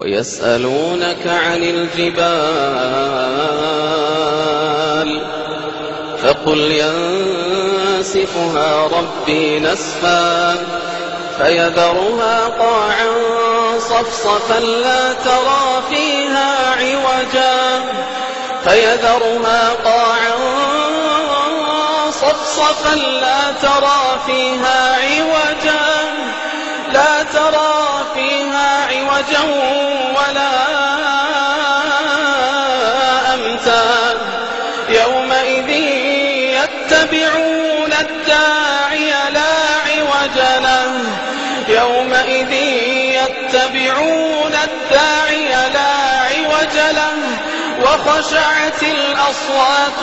ويسألونك عن الجبال فقل ينسفها ربي نسفا فيذرها قاعا صفصفا لا ترى فيها عوجا ولا أمتا يومئذ يتبعون الداعي لا عوج له وخشعت الأصوات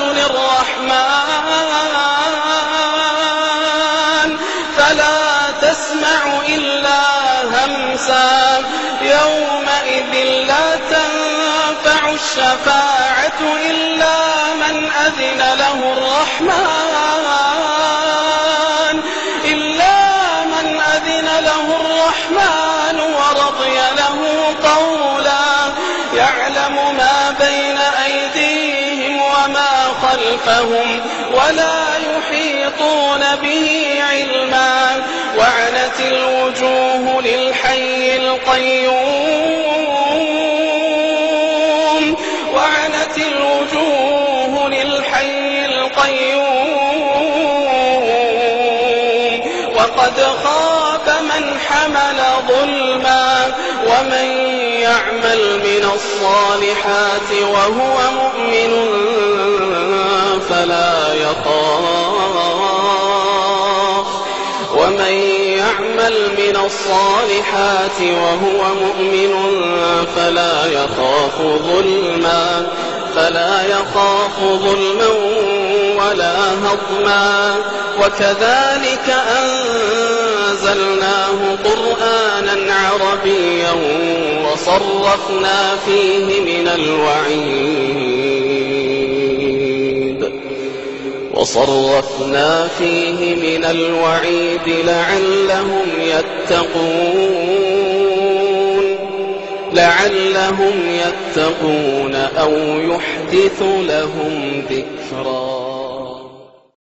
للرحمن فلا تسمع إلا همسا يومئذ لا تنفع الشفاعة إلا من أذن له الرحمن ورضي له قولا يعلم ما بين أيديهم وما خلفهم ولا يحيطون به علما وعنت الوجوه للحي القيوم وقد خاب من حمل ظلما ومن يعمل من الصالحات وهو مؤمن فلا يخاف ظلما ولا هضما وكذلك أنزلناه قرآنا عربيا وصرفنا فيه من الوعيد لعلهم يتقون أو يحدث لهم ذكرا.